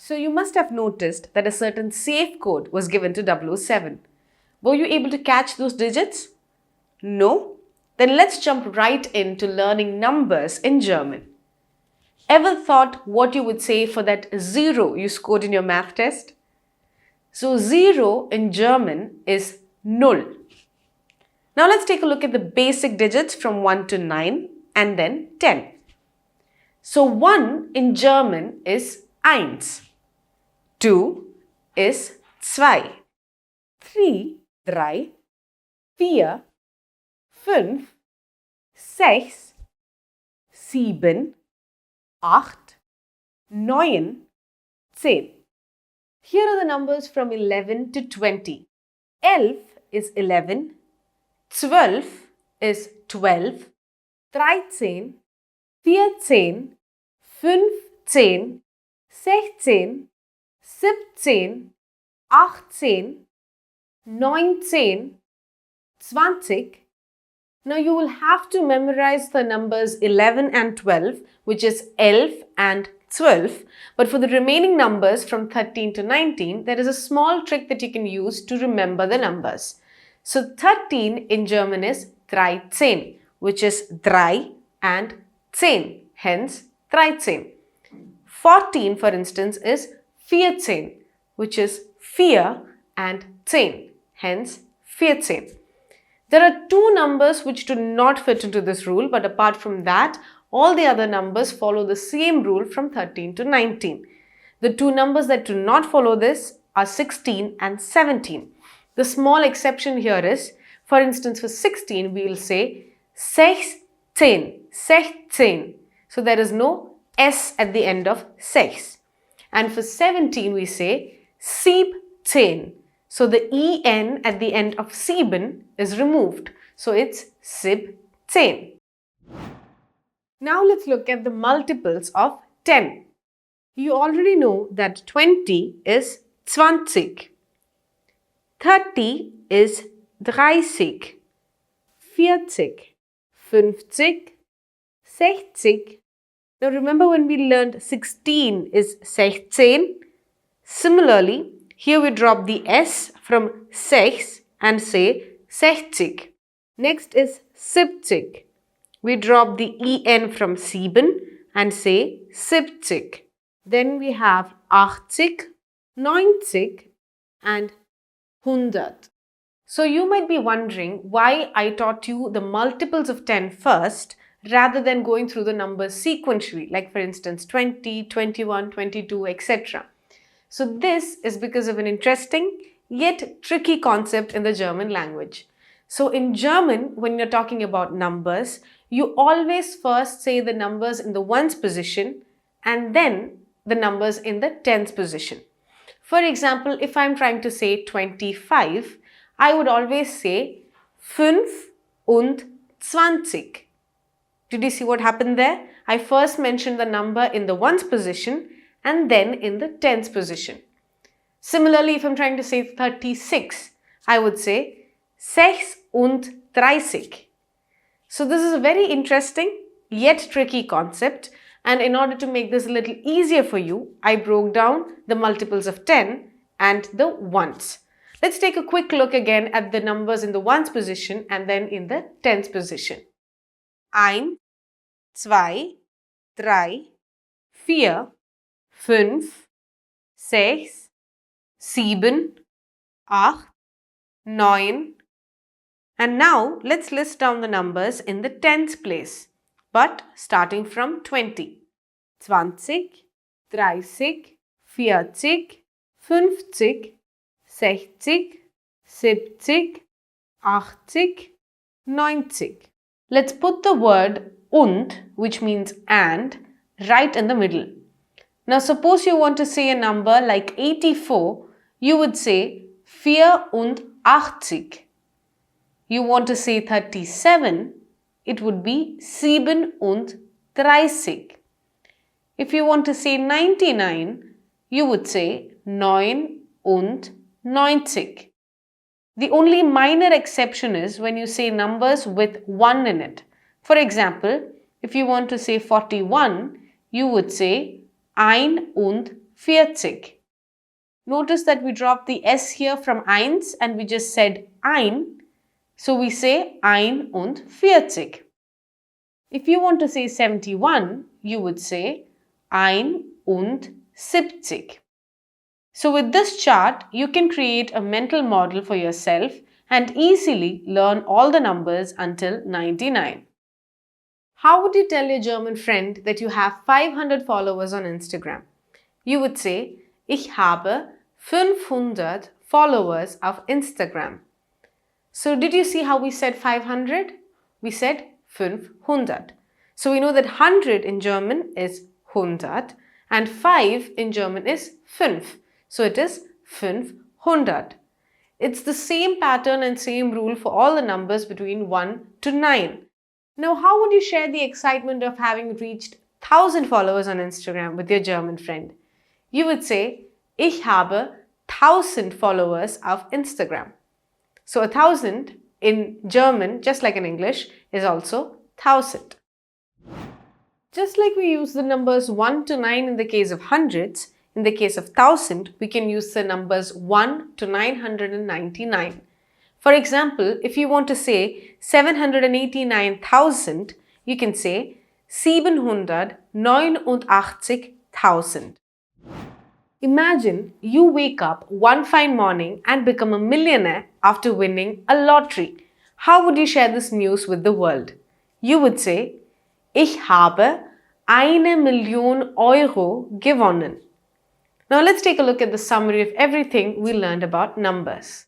So you must have noticed that a certain safe code was given to 007. Were you able to catch those digits? No? Then let's jump right into learning numbers in German. Ever thought what you would say for that 0 you scored in your math test? So 0 in German is Null. Now let's take a look at the basic digits from 1 to 9 and then 10. So 1 in German is eins. 2 is zwei. 3, 3, 4, 5, 6, 7, 8, 9, 10. Here are the numbers from 11 to 20. 11 is 11, 12 is 12, 13, 14, 15, 16, 17, 18, 19, 20. Now you will have to memorize the numbers 11 and 12, which is 11 and 12. But for the remaining numbers from 13 to 19, there is a small trick that you can use to remember the numbers. So 13 in German is 13, which is 3 and 10, hence 13. 14, for instance, is 14, which is 4 and 10, hence 14. There are two numbers which do not fit into this rule, but apart from that, all the other numbers follow the same rule from 13 to 19. The two numbers that do not follow this are 16 and 17. The small exception here is, for instance, for 16, we will say 16, 16. So there is no S at the end of 6. And for 17, we say 17. So the EN at the end of sieben is removed. So it's 17. Now let's look at the multiples of 10. You already know that 20 is 20. 30 is 30. 40, 50, 60. Now remember when we learned 16 is 16. Similarly, here we drop the S from 6 and say 60. Next is 70. We drop the EN from sieben and say 70. Then we have 80, 90 and 100. So you might be wondering why I taught you the multiples of 10 first rather than going through the numbers sequentially, like for instance 20, 21, 22, etc. So this is because of an interesting yet tricky concept in the German language. So in German, when you're talking about numbers, you always first say the numbers in the ones position and then the numbers in the tens position. For example, if I'm trying to say 25, I would always say 25. Did you see what happened there? I first mentioned the number in the ones position and then in the tens position. Similarly, if I'm trying to say 36, I would say 36. So this is a very interesting yet tricky concept, and in order to make this a little easier for you, I broke down the multiples of 10 and the ones. Let's take a quick look again at the numbers in the ones position and then in the tens position. 1, 2, 3, 4, 5, 6, 7, 8, 9. And now let's list down the numbers in the tens place, but starting from 20. 20, 30, 40, 50, 60, 70, 80, 90. Let's put the word und, which means and, right in the middle. Now suppose you want to say a number like 84, you would say 84. You want to say 37, it would be 37. If you want to say 99, you would say 99. The only minor exception is when you say numbers with 1 in it. For example, if you want to say 41, you would say 41. 40. Notice that we dropped the S here from eins and we just said ein. So we say 41. If you want to say 71, you would say 71. So with this chart, you can create a mental model for yourself and easily learn all the numbers until 99. How would you tell your German friend that you have 500 followers on Instagram? You would say, ich habe 500 followers auf Instagram. So did you see how we said 500? We said 500. So we know that 100 in German is 100 and 5 in German is 5. So it is 500. It's the same pattern and same rule for all the numbers between 1 to 9. Now, how would you share the excitement of having reached 1000 followers on Instagram with your German friend? You would say, ich habe 1000 followers auf Instagram. So 1000 in German, just like in English, is also 1000. Just like we use the numbers 1 to 9 in the case of hundreds, in the case of 1000, we can use the numbers 1 to 999. For example, if you want to say 789,000, you can say 789,000. Imagine you wake up one fine morning and become a millionaire after winning a lottery. How would you share this news with the world? You would say, ich habe 1 Million Euro gewonnen. Now let's take a look at the summary of everything we learned about numbers.